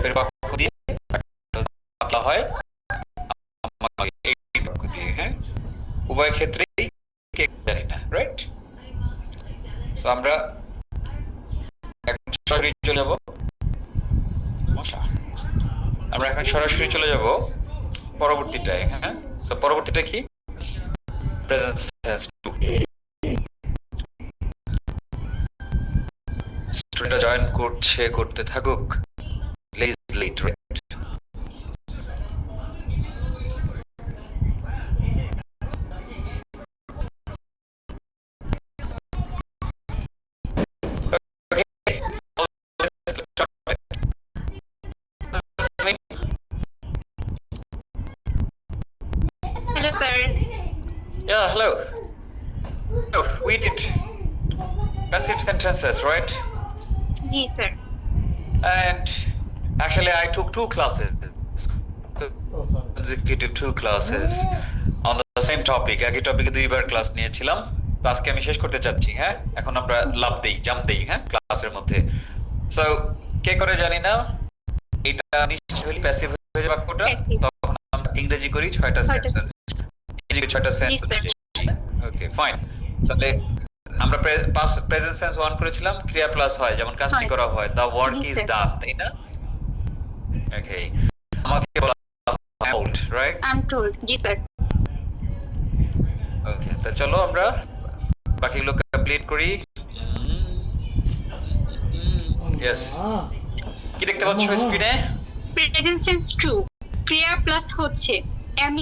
টাইপের বাক্য দিয়ে বলা হয় এই বাক্য দিয়ে। হ্যাঁ, উভয় ক্ষেত্রেই জানি না, রাইট? তো আমরা এখন সরাসরি চলে যাব আমরা এখন সরাসরি চলে যাব পরবর্তীটায়। হ্যাঁ, তো পরবর্তীটা কি? Present tends to. স্টুডেন্টরা জয়েন করতে থাকুক। Please let, right? Hello, sir. Yeah, hello. Oh, we did passive sentences, right? Ji, sir. And actually, I took two classes, consecutive two classes on the same topic. একই টপিকে দুইবার class নিয়েছিলাম। তো আজকে আমি শেষ করতে চাচ্ছি। হ্যাঁ, এখন আমরা লাভ দেই, জাম্প দেই। হ্যাঁ, ক্লাসের মধ্যে। সো কে করে জানি না, এটা নিশ্চয়ই প্যাসিভ হয়ে যাবে বাক্যটা। তখন আমরা ইংরেজি করি 6টা সেন্টেন্স। ইংরেজি 6টা সেন্টেন্স। ওকে, ফাইন। তাহলে আমরা প্রেজেন্ট সেন্স 1 করেছিলাম, ক্রিয়া প্লাস হয়, যেমন কাজটি করা হয়, দা ওয়ার্ক ইজ ডান, তাই না? ওকে, আমাকে বলা told, right? I'm told. Ji, sir. ওকে, তো চলো আমরা বাকিগুলো কমপ্লিট করি। ইয়েস, কি দেখতে পাচ্ছ স্ক্রিনে? Present tense true. Kriya plus হচ্ছে am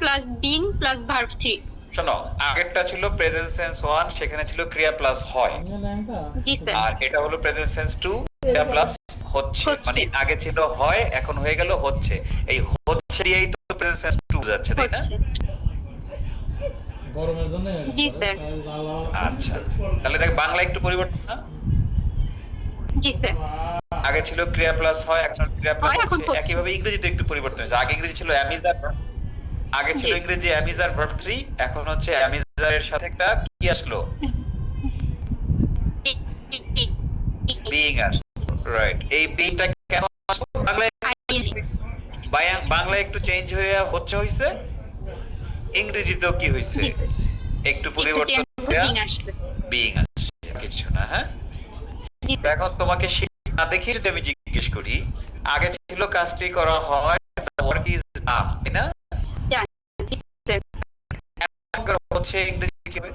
plus being plus verb 3. শোনো, আগেরটা ছিল প্রেজেন্ট সেন্স 1, সেখানে ছিল ক্রিয়া প্লাস হয়। জি স্যার। আর এটা হলো প্রেজেন্ট সেন্স 2, ক্রিয়া প্লাস হচ্ছে। মানে আগে ছিল হয়, এখন হয়ে গেল হচ্ছে। এই হচ্ছে দিয়েই তো প্রেজেন্ট সেন্স 2 যাচ্ছে, তাই না? গরমের জন্য। জি স্যার। আচ্ছা, তাহলে দেখ বাংলা একটু পরিবর্তন না? জি স্যার। আগে ছিল ক্রিয়া প্লাস হয়, এখন ক্রিয়া প্লাস এখন হচ্ছে। একইভাবে ইংরেজিতে একটু পরিবর্তন হয়েছে। আগে ইংরেজি ছিল অ্যামিজার, আগে ছিল ইংরেজি অ্যামিজার ভার্ব 3, এখন হচ্ছে অ্যামিজারের সাথে একটা কি আসলো? বিইং আসলো, রাইট? এই বিইংটা কেন আসলো? বাংলায় একটু চেঞ্জ হয়ে হচ্ছে হইছে, ইংরেজিতেও কি হইছে? একটু পরিবর্তন হয়ে বিইং আসছে, কিছু না। হ্যাঁ, এখন তোমাকে না দেখে যদি আমি জিজ্ঞেস করি, আগে ছিল কাজটি করা হয়, ওয়ার্ক ইজ ডান, তাই না? হচ্ছে ইংরেজি কি হবে?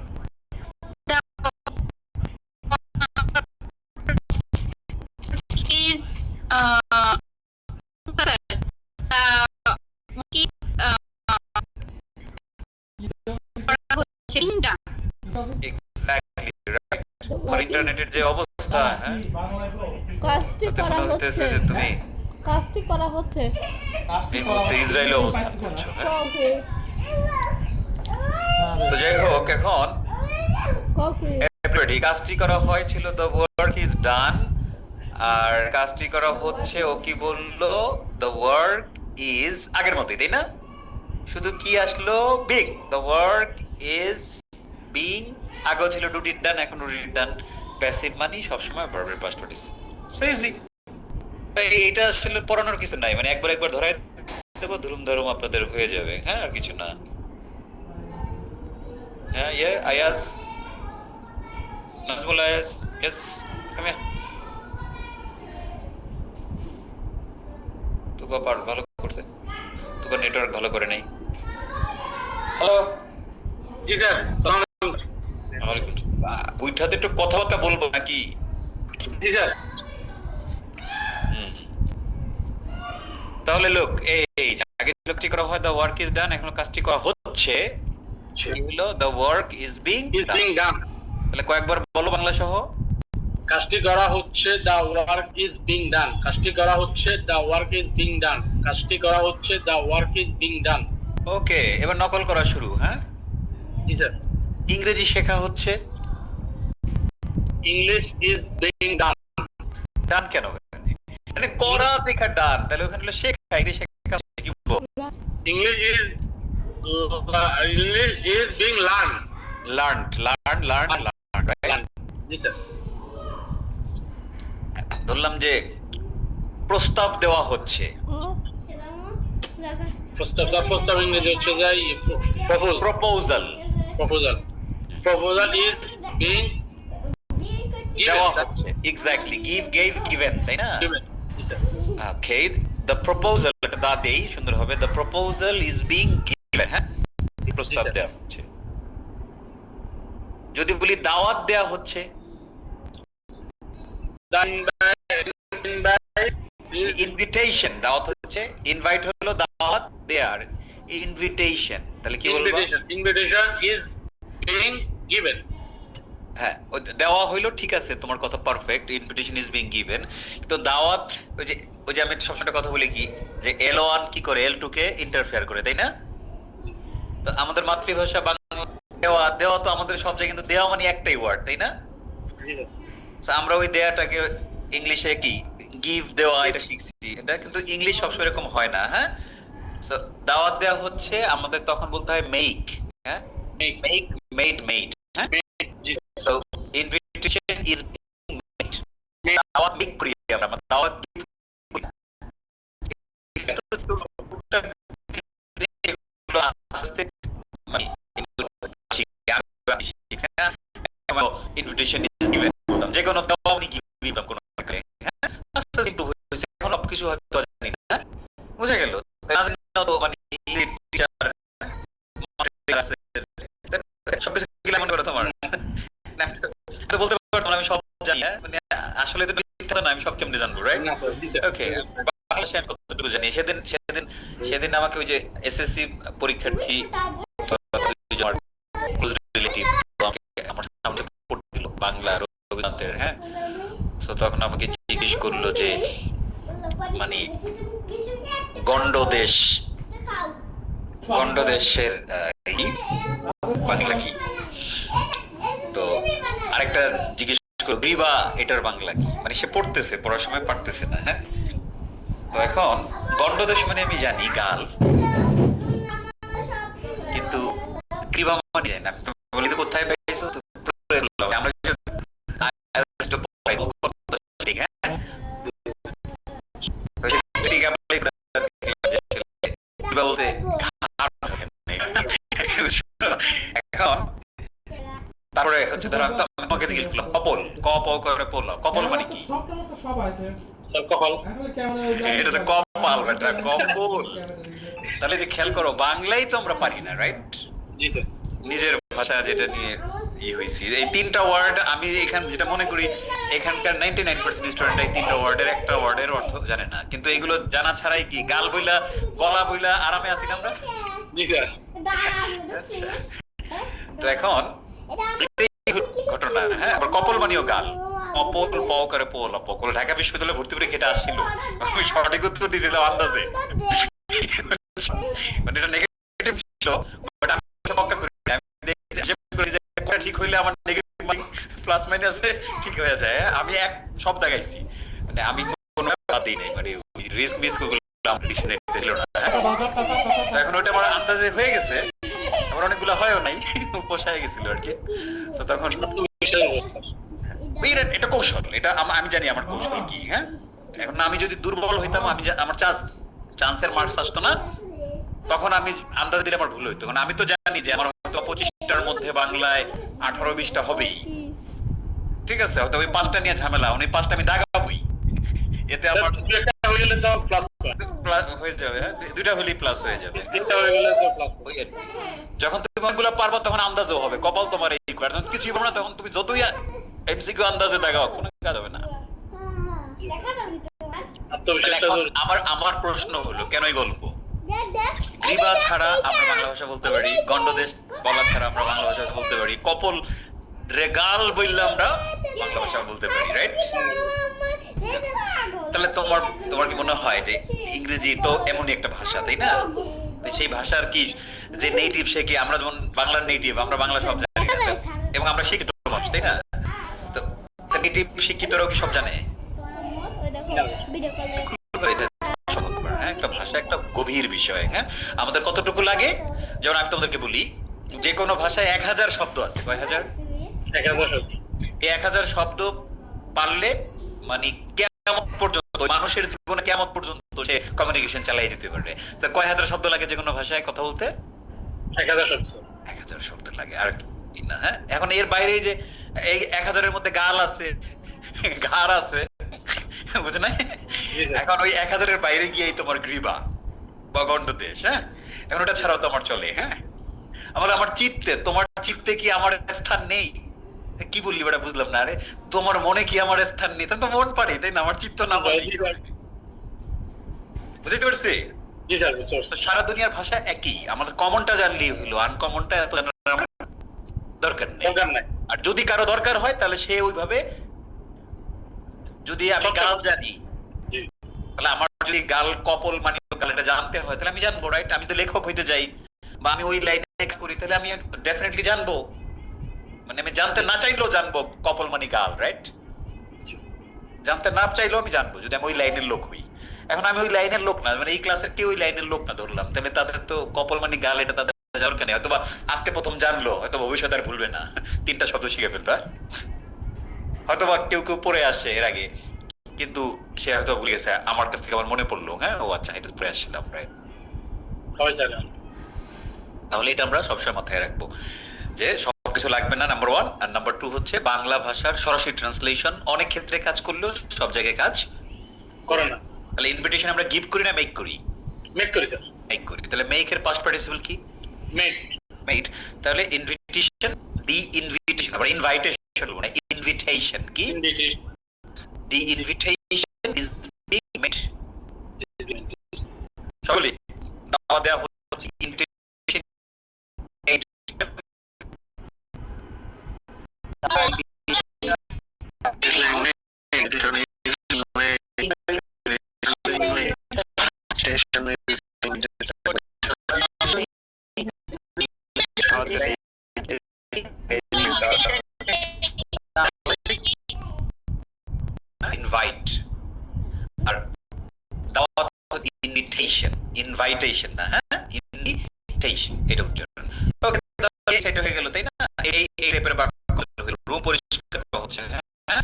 is exactly right. আর ইন্টারনেটের যে অবস্থা, হ্যাঁ, কাজটি করা হচ্ছে, যে তুমি কাজটি করা হচ্ছে, এই মুহূর্তে ইসরায়েলে অবস্থান করছো। হ্যাঁ, তো যাই হোক, এখন কাজটি করা হয়েছিল দ্য ওয়ার্ক ইজ ডান, আর কাজটি করা হচ্ছে ও কি বললো? দ্য ওয়ার্ক ইজ আগের মতোই, তাই না? শুধু কি আসলো? Being. The work is being. আগেও ছিল ডু ডিড ডান, এখন ডু ডিড ডান। প্যাসিভ মানে সবসময় ভার্বের পাস্ট পার্টিসিপল। So easy. এটা আসলে পড়ানোর কিছু নাই, মানে একবার ধরাই দেবো, ধরুম ধরুম আপনাদের হয়ে যাবে। হ্যাঁ, আর কিছু না। হ্যাঁ, Ayaz, Nazmul Ayaz, yes, come here. Tuba part ভালো করছে, তুবা নেটওয়ার্ক ভালো করে নাই। হ্যালো। জি স্যার, সালাম আলাইকুম। ওইটাতে একটু কথাবার্তা বলবো নাকি? জি স্যার। তাহলে লোক এই আগে কাজটি করা হয়, দ্য ওয়ার্ক ইজ ডান, এখন কাজটি করা হচ্ছে, সেই হলো the work is being done. তাহলে কয়েকবার বলো বাংলা সহ। কাজটি করা হচ্ছে, the work is being done. কাজটি করা হচ্ছে, the work is being done. কাজটি করা হচ্ছে, the work is being done. Okay, এবার নকল করা শুরু। হ্যাঁ, জি স্যার। ইংরেজি শেখা হচ্ছে, ইংলিশ ইজ বিং ডান। ডান কেন? মানে করা দেখা ডান, তাহলে ওখানে হলো শেখা। ইংরেজি শেখা কি বলবো? English is being learn. Learn, right? G sir. ধরলাম যে প্রস্তাব দেওয়া হচ্ছে। প্রস্তাব ইংরেজি হচ্ছে যে প্রপোজাল প্রপোজাল ইজ বিং দেওয়া হচ্ছে, এক্স্যাক্টলি, গিভ গেভ গিভেন, তাই না? ওকে, দ্য প্রপোজাল, এটা দা দেই সুন্দর হবে, the proposal is being given, হ্যাঁ, প্রস্তাব দেওয়া হচ্ছে। যদি বলি দাওয়াত দেওয়া হচ্ছে, ইনভিটেশন, দাওয়াত হচ্ছে, ইনভাইট হলো দাওয়াত, দেয়ার ইনভিটেশন, তাহলে কি বলবো? Invitation is being given. হ্যাঁ, দেওয়া হইলো, ঠিক আছে, তোমার কথা perfect, invitation is being given. তো দাওয়াত, ওই যে আমি সবসময় কথা বলি কি, যে L1 কি করে L2 কে ইন্টারফেয়ার করে, তাই না? তো আমাদের মাতৃভাষা বাংলা, দেওয়া, দেওয়া তো আমাদের সব জায়গায়, কিন্তু দেওয়া মানে একটাই ওয়ার্ড, তাই না? তো আমরা ওই দেয়াটাকে ইংলিশে কি গিভ দেওয়া, এটা শিখছি, এটা কিন্তু ইংলিশ সবসময় এরকম হয় না, হ্যাঁ। সো দাওয়াত দেওয়া হচ্ছে, আমাদের তখন বলতে হয় মেক, হ্যাঁ, মেক, মেড, মেড, হ্যাঁ। So invitation is being made, দাওয়াত মেক করি আমরা, দাওয়াত গিভ করি না। আস্তে মানে ইনভিটেশন ইজ গিভেন বলতাম, যে কোনো দেওয়া মানে গিভ কোনো, হ্যাঁ, আস্তে আস্তে ইমপ্রুভ হয়েছে, এখন সব কিছু হয়তো জানি না, হ্যাঁ, বুঝা গেল? মানে সবকিছু গেলাম মনে করো তোমার, তো বলতে পারতো আমি সব জানি, হ্যাঁ, মানে আসলে তো মিথ্যা না, আমি সব কেমনে জানবো, রাইট? ওকে, বাংলা আমি কতটুকু জানি, সেদিন আমাকে ওই যে এসএসসি পরীক্ষার্থী রিলেটিভ আমার সামনে পড়ছিল বাংলা রবীন্দ্রনাথের, হ্যাঁ। তো তখন আমাকে জিজ্ঞেস করলো যে মানে গন্ডদেশের বাংলা কি, তো আরেকটা জিজ্ঞেস করলো গ্রীবা, এটার বাংলা কি, মানে সে পড়তেছে, পড়ার সময় পারতেছে না, হ্যাঁ। তো এখন গন্ডদেশ মানে আমি জানি গাল, কিন্তু গ্রীবা মানে জানি না, বলি তো কোথায় পাইছো, আমরা বলতে এখন তারপরে হচ্ছে ধরো তোমাকে জিজ্ঞেস করলাম কপল, কপল মানে কি? এটা তো কপাল, বেটা, কপল। তাহলে যে খেয়াল করো, বাংলাই তো আমরা পারি না, রাইট? জি স্যার। নিজের ভাষা যেটা নিয়ে হয়েছি, এই তিনটা ওয়ার্ড আমি এখান যেটা মনে করি, এখানকার 99% স্টুডেন্ট এই তিনটা ওয়ার্ডের একটা ওয়ার্ডের অর্থ জানে না, কিন্তু এগুলো জানা ছাড়াই কি গাল বইলা, গলা বইলা আরামে আছি না আমরা? জি স্যার। তো এখন ঘটনা, হ্যাঁ, আবার কপল মানেও গাল, কপল প করে পোল, পকল ঢাকা বিশ্ববিদ্যালয়ে ভর্তি করে কেটে আসছিল, আমি সঠিক উত্তর দিয়েছিলাম আন্দাজে, মানে এটা নেগেটিভ ছিল, বাট আমি পক্কা করি, আমি করি যে ঠিক হইলে আমার নেগেটিভ প্লাস মাইনাসে ঠিক হয়ে যায়, আমি এক সব দেখাইছি, মানে আমি কোনো বাদই নাই, মানে রিস্ক মিস করলাম ডিকশনারিতে ছিল না, এখন ওটা আমার আন্দাজে হয়ে গেছে, আমার অনেকগুলো হয়ও নাই, পোষায় গেছিল আর কি। তো তখন এটা কৌশল, এটা আমি জানি আমার কৌশল কি, হ্যাঁ। এখন আমি যদি দুর্বল হইতাম, আমি আমার চান্সের মার্কস আসতো না, তখন আমি আন্দাজ দিলে আমার ভুল হইতো, কারণ আমি তো জানি যে আমার হয়তো 25টার মধ্যে বাংলায় 18-20টা হবেই, ঠিক আছে, হয়তো ওই 5টা নিয়ে ঝামেলা, ওই 5টা আমি দাগাবই, এতে আমার একটা হয়ে গেলে তো প্লাস হয়ে যাবে, হ্যাঁ, দুইটা হলেই প্লাস হয়ে যাবে, তিনটা হয়ে গেলে তো প্লাস। যখন তুমি অনেকগুলো পারবা তখন আন্দাজও হবে, কপাল তোমার এই করে, যখন কিছুই হবে না তখন তুমি যতই এমসিকিউ আন্দাজে দাগাও, কোনো কাজ হবে না। আমার প্রশ্ন হলো, কেন এই গল্প? গ্রীবা ছাড়া আমরা বাংলা ভাষা বলতে পারি, গন্ডদেশ বলা ছাড়া আমরা বাংলা ভাষা বলতে পারি, কপল রেগাল বললে আমরা বাংলা ভাষা বলতে পারি, রাইট? তাহলে তোমার কি মনে হয় যে ইংরেজি তো এমনই একটা ভাষা, তাই না? সেই ভাষার কি যে নেটিভ, সে কি আমরা যেমন বাংলার নেটিভ, আমরা বাংলা সব জানি না, এবং আমরা শিক্ষিত মানুষ, তাই না? তো নেটিভ শিক্ষিতরাও কি সব জানে? একটা ভাষা একটা গভীর বিষয়, হ্যাঁ। আমাদের কতটুকু লাগে, যেমন আমি তোমাদেরকে বলি, যে কোনো ভাষায় 1000 শব্দ আছে, কয় হাজার? 1000 শব্দ। এই 1000 শব্দ পারলে মানে কেমন কিয়ামত পর্যন্ত, মানুষের জীবনে কিয়ামত পর্যন্ত সে কমিউনিকেশন চালিয়ে যেতে পারবে। তো কয় হাজার শব্দ লাগে যে কোনো ভাষায় কথা বলতে? 1000 শব্দ। 1000 শব্দ লাগে, আর কি না। হ্যাঁ, এখন এর বাইরে যে এই 1000-এর মধ্যে গাল আছে, ঘাড় আছে, বুঝে নাই? জি স্যার। এখন ওই 1000-এর বাইরে গিয়েই তোমার গ্রীবা বা গণ্ডদেশ। হ্যাঁ, এখন ওটা ছাড়াও তো আমার চলে। হ্যাঁ, আমার চিত্তে, তোমার চিত্তে কি আমার স্থান নেই? কি বললি বেটা, বুঝলাম না। আরে তোমার মনে কি আমার স্থান নেই? তাহলে তো মন পারি, তাই না? আমার চিত্ত না পারি, জি স্যার। বুঝতে পারছি? জি স্যার, বুঝতে পারছি। তো সারা দুনিয়ার ভাষা একই, আমাদের কমনটা জানলেই হলো, আনকমনটা এত জানার আমার দরকার নেই। দরকার নাই। আর যদি কারো দরকার হয় তাহলে সে ওইভাবে, যদি আমি গাল জানি, জি। তাহলে আমার যদি গাল কপল মানে গাল এটা জানতে হয় তাহলে আমি জানবো, রাইট? আমি তো লেখক হইতে যাই বা আমি ওই লাইনে করি, তাহলে আমি ডেফিনেটলি জানবো। মানে আমি জানতে না চাইলেও জানবো কপল মানে গাল, রাইট? জানতে না চাইলেও আমি জানবো যদি আমি ওই লাইনের লোক হই। এখন আমি ওই লাইনের লোক না, মানে এই ক্লাসের কেউ ওই লাইনের লোক না ধরলাম, তাহলে তাদের তো কপল মানে গাল এটা তাদের দরকার নেই। হয়তো বা আজকে প্রথম জানলো, হয়তো ভবিষ্যতে আর ভুলবে না, 3টা শব্দ শিখে ফেলবে। হয়তো বা কেউ কেউ পড়ে আসছে এর আগে, কিন্তু সে হয়তো ভুলে গেছে, আমার কাছ থেকে আমার মনে পড়লো, হ্যাঁ ও আচ্ছা এটা পড়ে আসছিলাম, রাইট? হয় স্যার। তাহলে এটা আমরা সবসময় মাথায় রাখবো যে সবকিছু লাগবে না, নাম্বার 1। আর নাম্বার 2 হচ্ছে বাংলা ভাষার সরাসরি ট্রান্সলেশন অনেক ক্ষেত্রে কাজ করলেও সব জায়গায় কাজ করে না। তাহলে ইনভিটেশন আমরা গিভ করি না মেক করি? মেক করি স্যার। মেক করি। তাহলে মেক এর পাস্ট পার্টিসিপল কি? মেক। মেড। তাহলে ইনভিটেশন, দি ইনভিটেশন, আবার ইনভাইটেশন বলবো না, ইনভিটেশন কি? Invitation. The invitation is being made. সকলে দাওয়াত দেওয়া হচ্ছে, ইনভিটেশন মেড। ইনভাইট আর দাওয়াত ইনভিটেশন, ইনভাইটেশন না, হ্যাঁ ইনভিটেশন, এটা উচ্চারণ। ওকে, তাহলে সেটা হয়ে গেল, তাই না? এই এই টাইপের বাক্য হলো রুম পরিষ্কার করা হচ্ছে। হ্যাঁ,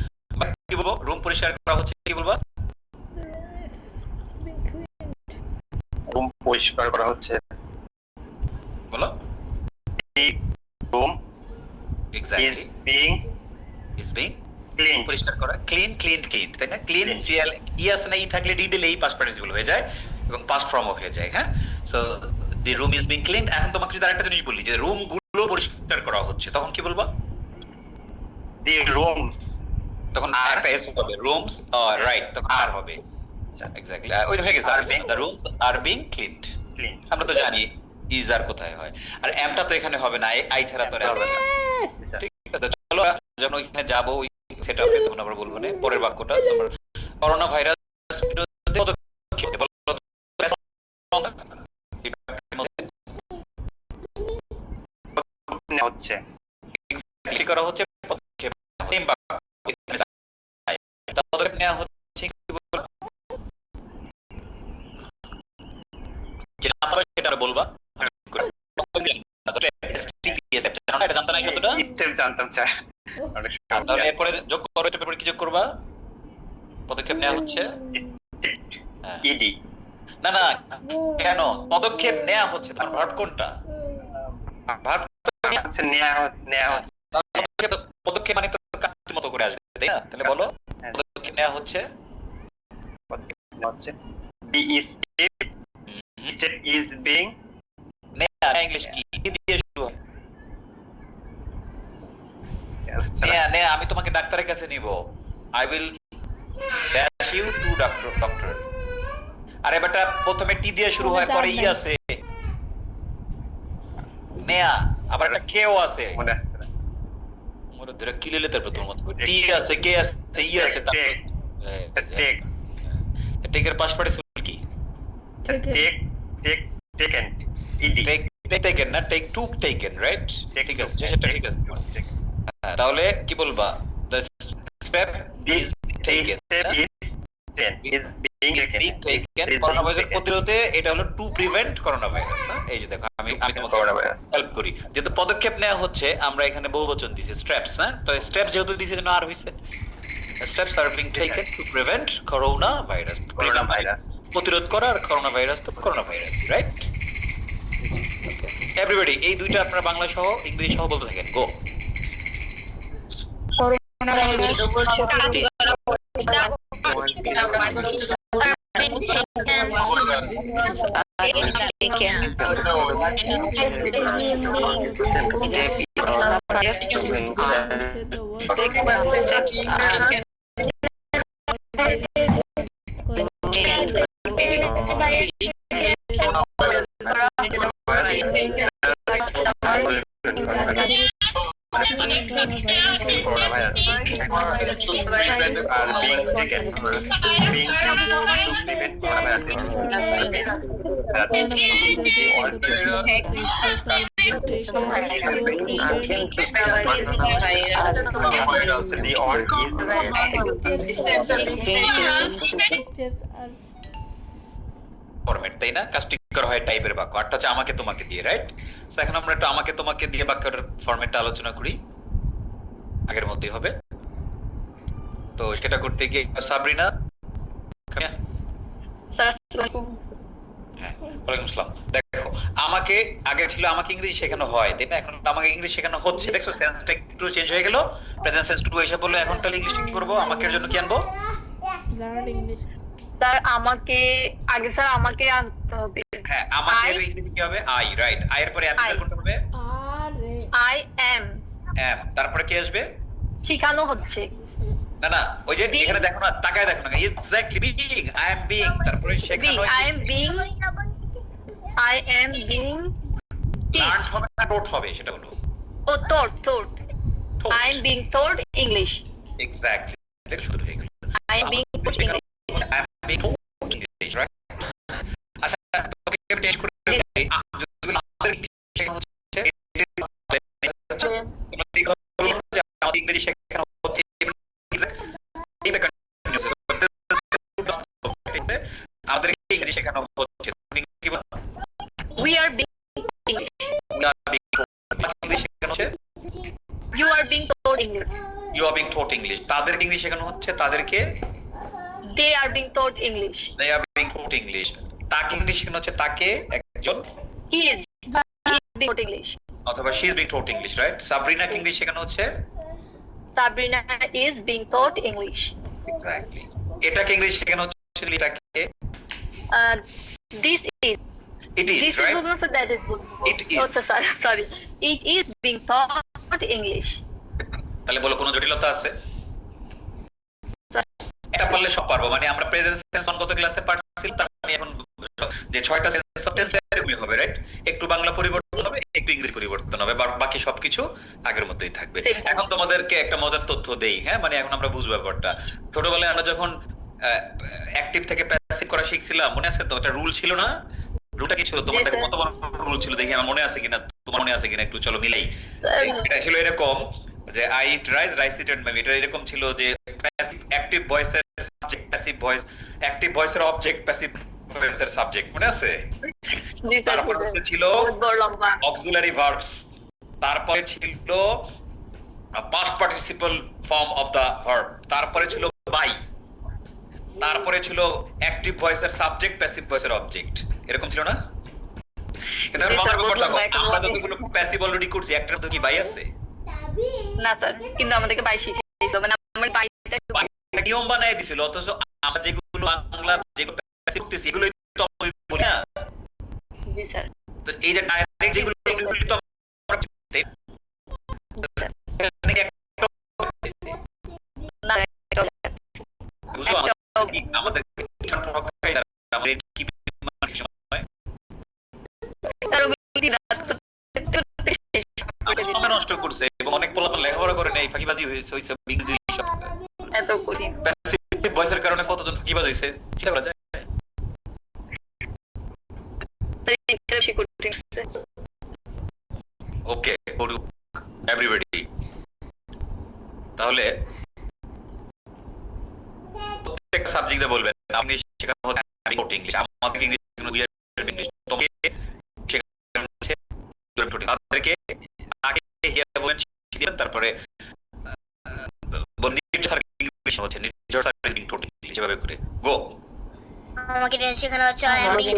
কি বলবো? রুম পরিষ্কার করা হচ্ছে, কি বলবো? রুম পরিষ্কার করা হচ্ছে। বলো। Room exactly, is being is being clean. পরিষ্কার করা, ক্লিন, ক্লিনড, ক্লিন, তাই না? Clean Clean. সিএল ই আছে না, ই থাকলে ডি দিলেই পাস্ট পার্টিসিপল হয়ে যায় এবং পাস্ট ফর্মও হয়ে যায়। হ্যাঁ, so the room is being cleaned. এখন তোমাকে যদি আরেকটা জিনিস বলি যে রুম গুলো পরিষ্কার করা হচ্ছে, তখন কি বলবো? দি রুমস তখন একটা এস হবে, রুমস, রাইট, তখন আর হবে। এক্স্যাক্টলি, ওই হয়ে গেছে, Are being- the rooms are being cleaned. Clean. আমরা তো জানি ইজ আর কোথায় হয়, আর এমটা তো এখানে হবে না, আই ছাড়া তো আর হবে না। ঠিক আছে, চলো যখন ওইখানে যাবো ওই সেটআপে তখন আমরা বলবো না। পরের বাক্যটা তোমার, করোনা ভাইরাস বিরুদ্ধে পদক্ষেপ বলো। নেওয়া হচ্ছে। কি করা হচ্ছে? পদক্ষেপ। Same বাক্য। পদক্ষেপ নেওয়া হচ্ছে, কি বলবো? যেটা না পারবে সেটা বলবা। এটা জানতে নাই শব্দটা? স্টেপ জানতাম স্যার। তাহলে এরপরে যোগ করো, এটা পেপারে কি যোগ করবা? পদক্ষেপ নেওয়া হচ্ছে। হ্যাঁ। ইডি না না, কেন পদক্ষেপ নেওয়া হচ্ছে? তোমার ভার্ব কোনটা? ভার্ব আচ্ছা, নেওয়া হচ্ছে। পদক্ষেপ মানে তো কাজের মতো করে আসবে, তাই না? তাহলে বলো পদক্ষেপ নেওয়া হচ্ছে। নেওয়া হচ্ছে। দি স্টেপ ইজ বিং নেয়া ইংলিশ কি দিয়ে শুরু হয়? নেয়া, আমি তোমাকে ডাক্তারের কাছে নিব। I will dash you to doctor. আরে বেটা, প্রথমে টি দিয়ে শুরু হয়, পরে ই আছে। নেয়া, আবার একটা কেও আছে। মনে মোরে ধরে কি লেলে তারপর তোর মত টি আছে, কে আছে, ই আছে, টেক টেকের পাস্ট পার্টিসিপল কি? টেকেন ইডি টেকেন না, টেক টু টেকেন, রাইট? ঠিক আছে, সেটা ঠিক আছে। তাহলে কি বলবা? The step is taken. Corona virus প্রতিরোধে, এটা হলো টু প্রিভেন্ট করোনা ভাইরাস। এই যে দেখো, আমি তোমাকে হেল্প করি, যেহেতু পদক্ষেপ নেওয়া হচ্ছে আমরা এখানে বহুবচন দিয়েছি, স্টেপস। হ্যাঁ, তো স্টেপস যেহেতু দিয়েছি জন্য আর হইছে, steps are being taken to prevent coronavirus. Coronavirus. প্রতিরোধ করা আর করোনা ভাইরাস তো করোনা ভাইরাস, রাইট? এভরিবডি এই দুইটা আপনারা বাংলা সহ ইংরেজি সহ বলতে থাকেন। গো। Steps are ফরম্যাট, তাই না? কাজটি করা হয় টাইপের বাক্য, আরটা হচ্ছে আমাকে তোমাকে দিয়ে, রাইট? সো এখন আমরা একটু আমাকে তোমাকে দিয়ে বাক্যের ফরম্যাটটা আলোচনা করি, আগের মতোই হবে। তো সেটা করতে গিয়ে সাবরিনা, হ্যাঁ, ওয়ালাইকুম আসসালাম। দেখো, আমাকে আগে ছিল আমাকে ইংরেজি শেখানো হয়, তাই না? এখন আমাকে ইংরেজি শেখানো হচ্ছে। দেখছো সেন্সটা একটু চেঞ্জ হয়ে গেল, প্রেজেন্ট সেন্স টু এসে বললো। এখন তাহলে ইংলিশ কি করব? আমাকে এর জন্য কি আনবো? learn English. স্যার আমাকে আগে স্যার আমাকে আনতে হবে। হ্যাঁ, আমাকে I- ইংরেজি কি হবে? I, right? আই এর পরে অ্যাপ্লাই I. করতে হবে আই এম এম, তারপরে কি আসবে? শিখানো হচ্ছে। না না, ওই যে Being. এখানে দেখো না, তাকায় দেখো না, exactly being, I am being, তারপরে শেখানো আই এম বিং লার্ন হবে না টোট হবে, সেটা বলো। ও taught I am being taught English. Exactly, দেখো শুরু হয়ে গেল। I am being taught English. I am being English, right? আচ্ছা, তোকে আমি টেস্ট করে যদি আমাদের শেখানো হচ্ছে, তোমরা দেখো যে আমাদের ইংরেজি শেখানো হচ্ছে, আমাদের ইংরেজি শেখানো হচ্ছে, তুমি কি বলো? We are being English. English শেখানো হচ্ছে, you are being taught English. You are being taught English. তাদেরকে ইংলিশ শেখানো হচ্ছে, তাদেরকে they are being taught English. they are being taught English. তাকে ইংলিশ শেখানো হচ্ছে, তাকে একজন, he is being taught English. অথবা she is being taught English, right? সাবরিনাকে ইংলিশ শেখানো হচ্ছে, Sabrina is being taught English. Exactly. এটাকে ইংলিশ শেখানো হচ্ছে, এটাকে this is it is, This right? is Google, so that is Google. It is. Oh, sorry. It is being taught English. তাহলে বলো কোনো জটিলতা আছে? এটা পারলে সব পারবো। মানে আমরা প্রেজেন্ট টেন্স অন কত ক্লাসে পারছিলাম, তার মানে এখন যে 6টা সেন্স অফ টেন্স এরকমই হবে, রাইট? একটু বাংলা পরিবর্তন হবে, একটু ইংরেজি পরিবর্তন হবে, বাকি সবকিছু আগের মতোই থাকবে। এখন তোমাদেরকে একটা মজার তথ্য দেই, হ্যাঁ, মানে এখন আমরা বুঝবো ব্যাপারটা। ছোটবেলায় আমরা যখন অ্যাক্টিভ থেকে প্যাসিভ করা শিখছিলাম, মনে আছে তো? একটা রুল ছিল না? রুলটা কি ছিল? তোমার Yes, দেখো sir. কত বড় রুল ছিল, দেখি আমার মনে আছে কিনা, তোমার মনে আছে কিনা, একটু চলো মিলাই। Sir. এটা ছিল এরকম যে I eat rice, rice eat and maybe. এটা এরকম ছিল যে প্যাসিভ অ্যাক্টিভ ভয়েসের সাবজেক্ট, প্যাসিভ ভয়েস, অ্যাক্টিভ ভয়েসের অবজেক্ট, প্যাসিভ ভয়েসের সাবজেক্ট, মনে আছে? জি স্যার। তারপর ছিল বহুত বড় লম্বা। অক্সিলারি ভার্বস, তারপরে ছিল past participle form of the verb, তারপরে ছিল বাই, তারপরে ছিল অ্যাক্টিভ ভয়েসের সাবজেক্ট, প্যাসিভ ভয়েসের অবজেক্ট, এরকম ছিল না? কিন্তু জি, মজার স্যার, ব্যাপার দেখো, বুঝলাম, এখন আমরা বুঝলাম। যতগুলো প্যাসিভ অলরেডি করছি, একটার তো কি বাই আছে? না স্যার, কিন্তু আমাদেরকে 22 শিখাইতে হবে না, আমরা 22টা একটা নিয়ম বানায় দিছিল, অথচ আমরা যেগুলো বাংলা যেগুলো প্যাসিভ করতেছি এগুলোই তো আমরা বলি না। জি স্যার। তো এই যে ডাইরেক্ট যেগুলো এগুলো তো আমরা না, বুঝছো? আমাদের আমাদের কি সময় স্যার ওগুলো কি রাত করতে শেষ করে দিন। সময় নষ্ট করছে এবং অনেক পোলাপান লেখাপড়া করে নেই, ফাঁকিবাজি হয়েছে ইংরেজি সব। এত কঠিন। প্যাসিভ ভয়েসের কারণে কতজন ফাঁকিবাজ হয়েছে চিন্তা করা যায়? স্যার এটা বেশি কঠিন। ওকে, এভরিবডি। তাহলে প্রত্যেক সাবজেক্টে বলবেন আপনি শেখানো হচ্ছে ইংলিশ, আমাদের ইংলিশ শেখানো হচ্ছে ইংলিশ, তোমাকে শেখানো হচ্ছে তাদেরকে আগে হিয়ার বলেন শিখিয়ে, তারপরে বন্দির স্যার ইংলিশ হচ্ছে Nirjhar sir is being taught English এভাবে করে গো আমাকে এটা শেখানো হচ্ছে I am being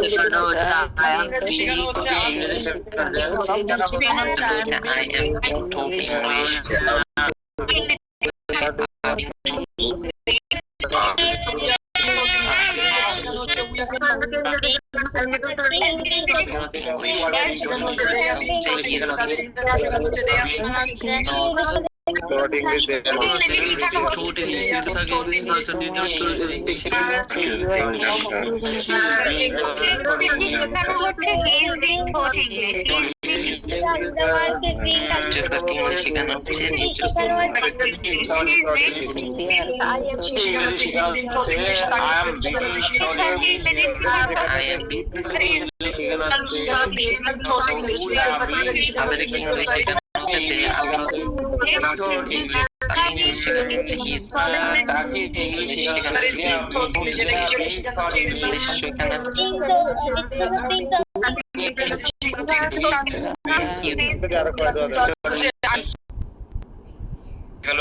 গেল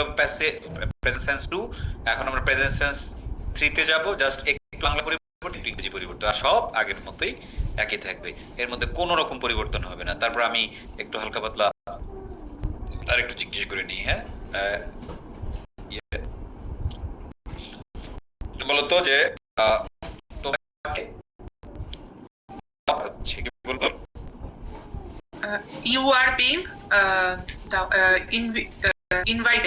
প্রেজেন্ট সেন্স 2 এখন আমরা প্রেজেন্ট সেন্স 3 তে যাব জাস্ট একটু বাংলা পরিবর্তন একটু ইংরেজি পরিবর্তন আর সব আগের মতোই একই থাকবে এর মধ্যে কোনো রকম পরিবর্তন হবে না তারপর আমি একটু হালকা পাতলা আর একটু জিজ্ঞেস করে নিই হ্যাঁ বলো তো যে তোমাকে কি বলবো You are being invited. invite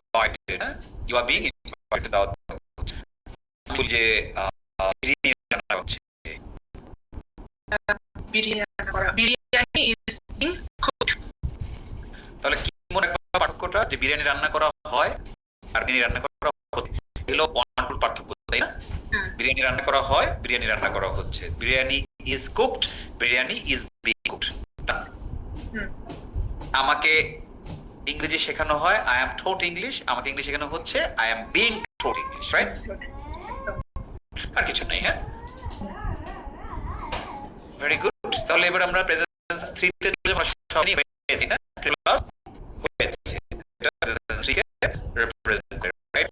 invited you are being invited out যে রান্না হচ্ছে Biryani is being cooked. তাহলে কি মনে রাখবা পার্থক্যটা যে বিরিয়ানি রান্না করা হয় আর বিরিয়ানি রান্না করা হচ্ছে এগুলো ওয়ান পার্থক্য তাই না বিরিয়ানি রান্না করা হয় বিরিয়ানি রান্না করা হচ্ছে biryani is cooked biryani is being cooked আমাকে ইংরেজি শেখানো হয় আই অ্যাম টট ইংলিশ আমাকে ইংলিশ শেখানো হচ্ছে I am being taught English right আর কিছু নাই হ্যাঁ ভেরি গুড তাহলে এবার আমরা প্রেজেন্ট 3 তে চলে যাব সবই হয়েছে না ক্লাস হয়েছে এটা প্রেজেন্ট 3 কে রিপ্রেজেন্ট করে রাইট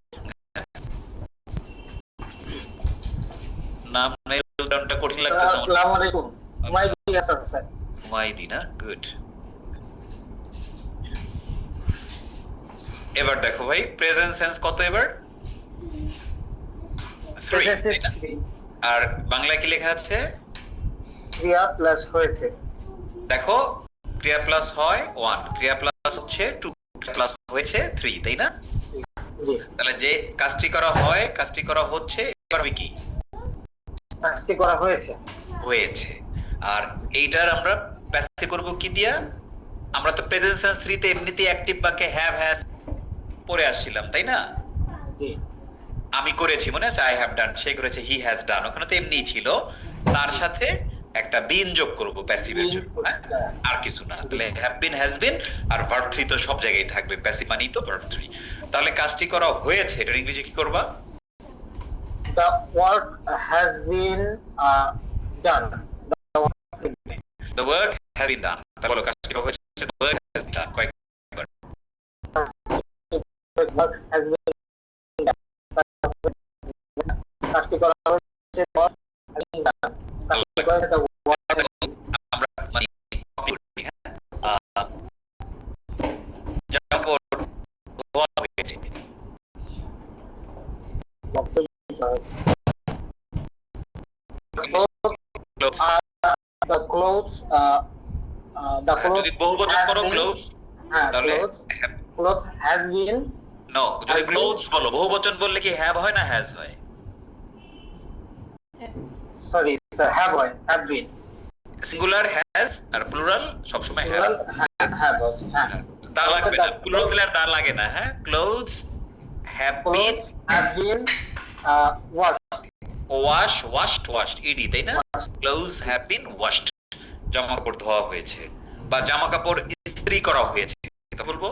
নাম মেলটা কঠিন লাগতেছে আসসালামু আলাইকুম মাইদি হাসান স্যার মাইদি না গুড এবার দেখো ভাই প্রেজেন্ট সেন্স কত এবার 3 আর বাংলায় কি লেখা আছে ক্রিয়া প্লাস হয়েছে দেখো ক্রিয়া প্লাস হয় 1 ক্রিয়া প্লাস হচ্ছে 2 প্লাস হয়েছে 3 তাই না জি তাহলে যে কাজটি করা হয় কাজটি করা হচ্ছে এবার হবে কি কাজটি করা হয়েছে হয়েছে আর এইটার আমরা প্যাসিভ করব কি দিয়া আমরা তো প্রেজেন্ট সেন্স 3 তে এমনিতেই অ্যাকটিভ বাক্যে হ্যাভ হ্যাজ পড়ে আসছিলাম তাই না জি আমি করেছি মনে আছে আই হ্যাভ ডান সে করেছে হি হ্যাজ ডান ওখানে তো এমনিই ছিল তার সাথে একটা বিন যোগ করব প্যাসিভের জন্য হ্যাঁ? আর কিছু না তাহলে হ্যাভ বিন হ্যাজ বিন আর ভার্ব 3 তো সব জায়গায় থাকবে প্যাসিভ মানেই তো ভার্ব 3 তাহলে কাজটি করা হয়েছে এটা ইংরেজি কি করবা the work has been done the work has been done তাহলে বলো কাজটি করা হয়েছে the work has been done কয়েকবার the work has been done কাজটি করা হয়েছে work has been done কাজটি করা হয়েছে আমরা মানে কপি করি হ্যাঁ যখন ধোয়া হয়েছে the clothes যদি বহুবচন করো ক্লোথস তাহলে clothes has been নো যদি ক্লোথস বলো বহুবচন বললে কি হ্যাভ হয় না হ্যাজ হয় sorry sir have been singular has আর প্লুরাল সব সময় হ্যাভ have দা লাগবে না প্লুরাল দিলে আর দা লাগে না হ্যাঁ clothes have been clothes have been washed ED তাই না ক্লোথস হ্যাভ বিন ওয়াশড জামা কাপড় ধোয়া হয়েছে বা জামা কাপড় ইস্ত্রি করা হয়েছে এটা বলবো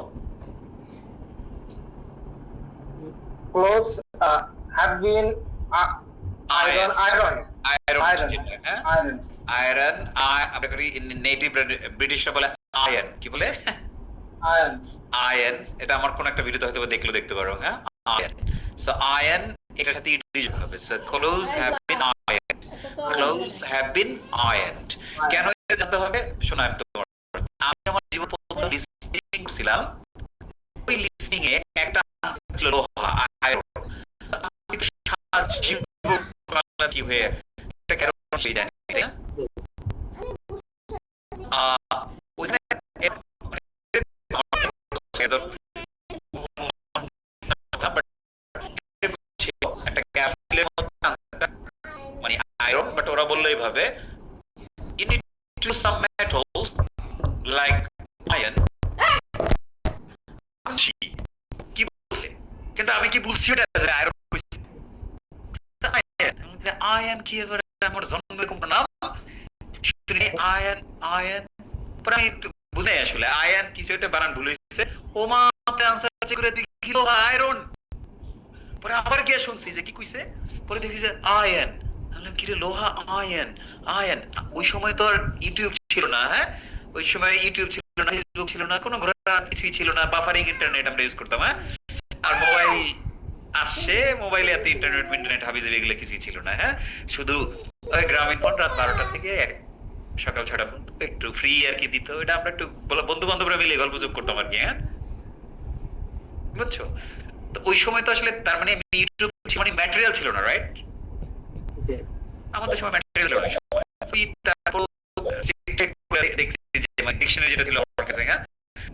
clothes have been ironed iron হ্যাঁ ironed আয়রন আমরা করি নেটিভ ব্রিটিশরা বলে আয়ন, কি বলে Iron. আয়ন। এটা আমার কোন একটা ভিডিওতে হয়তো দেখলেও দেখতে পারো, হ্যাঁ আয়ন। সো আয়ন এটার সাথে ইট যোগ হবে। So clothes have been iron, clothes have been ironed. কেন এটা জানতে হবে? শোনা আমি আমার জীবন প্রথম লিসনিং ছিলাম, ওই লিসনিং এ একটা answer ছিল লোহা, আয়রন। আমি তো সারা জীবন বাংলা কি হয়ে এটা কেন সেই জানি না। ওইখানে একটা গ্যাপ মানে আয়রন, বাট ওরা বললো এইভাবে you need to some metals like iron। কি বলছে? কিন্তু আমি কি বুঝছি ওটা আয়রন কইছে। আয়ন কি এবার আমার জন্মের কোন নাম শুনি আয়ন আয়ন, পরে আমি বুঝাই আসলে আয়ন কিছু একটা বানান ভুল হয়েছে। ও মা আপনি আনসার চেক করে দিল আয়রন, পরে আবার গিয়ে শুনছি যে কি কইছে, পরে দেখি যে আয়ন। বললাম কি রে লোহা, আয়ন আয়ন। ওই সময় তো আর ইউটিউব ছিল না, হ্যাঁ ওই সময় ইউটিউব ছিল না, ফেসবুক ছিল না, কোনো ঘোরা কিছুই ছিল না, বাফারিং ইন্টারনেট আমরা ইউজ করতাম, হ্যাঁ আর মোবাইল আসছে, মোবাইলে এত ইন্টারনেট হাবিজাবি এগুলো কিছুই ছিল না, হ্যাঁ শুধু ওই গ্রামীণ ফোন রাত 12টা থেকে সকাল 6টা পর্যন্ত একটু ফ্রি আর কি দিত, এটা আমরা একটু বন্ধু বান্ধবরা মিলে গল্প যোগ করতাম আর কি, হ্যাঁ বুঝছো? তো ওই সময় তো আসলে তার মানে ইউটিউব মানে ম্যাটেরিয়াল ছিল না, রাইট? আমাদের সময় ম্যাটেরিয়াল ছিল না। তারপর দেখছি যে মানে ডিকশনারি যেটা ছিল আমার কাছে, হ্যাঁ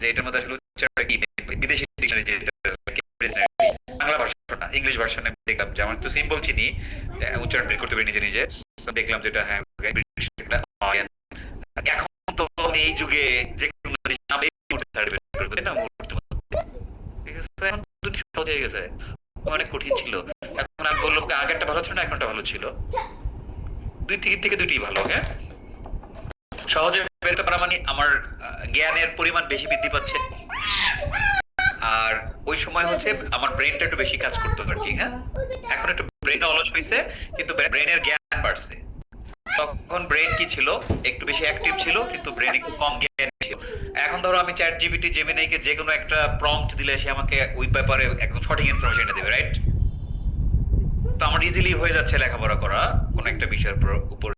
যে এটার মধ্যে আসলে উচ্চারণ কি বিদেশি ডিকশনারি যেটা বাংলা ভার্সন না ইংলিশ ভার্সনে দেখলাম যে আমার তো সিম্বল চিনি, উচ্চারণ বের করতে পারি নিজে নিজে, দেখলাম যেটা হ্যাঁ এখন তো আমি এই যুগে যে কোনো নামে সার্টিফিকেট করব না, ঠিক আছে? এখন দুটো সহজ হয়ে গেছে, অনেক কঠিন ছিল। এখন আমি বললাম আগেরটা ভালো ছিল না এখনটা ভালো ছিল, দুই থেকে দুইটাই ভালো, হ্যাঁ সহজে বেরোতে পারা মানে আমার জ্ঞানের পরিমাণ বেশি বৃদ্ধি পাচ্ছে, আর ওই সময় হচ্ছে আমার ব্রেনটা একটু বেশি কাজ করতে পারে, ঠিক হ্যাঁ এখন একটু ব্রেন অলস হয়েছে কিন্তু ব্রেনের জ্ঞান বাড়ছে। তখন ব্রেন কি ছিল একটু বেশি অ্যাক্টিভ ছিল কিন্তু ব্রেন একটু কম জ্ঞান ছিল। এখন ধরো আমি চ্যাট জিপিটি জেমিনাইকে যে কোনো একটা প্রম্পট দিলে সে আমাকে ওই ব্যাপারে একদম সঠিক ইনফরমেশন দেবে, রাইট? তো আমার ইজিলি হয়ে যাচ্ছে লেখাপড়া করা কোন একটা বিষয়ের উপর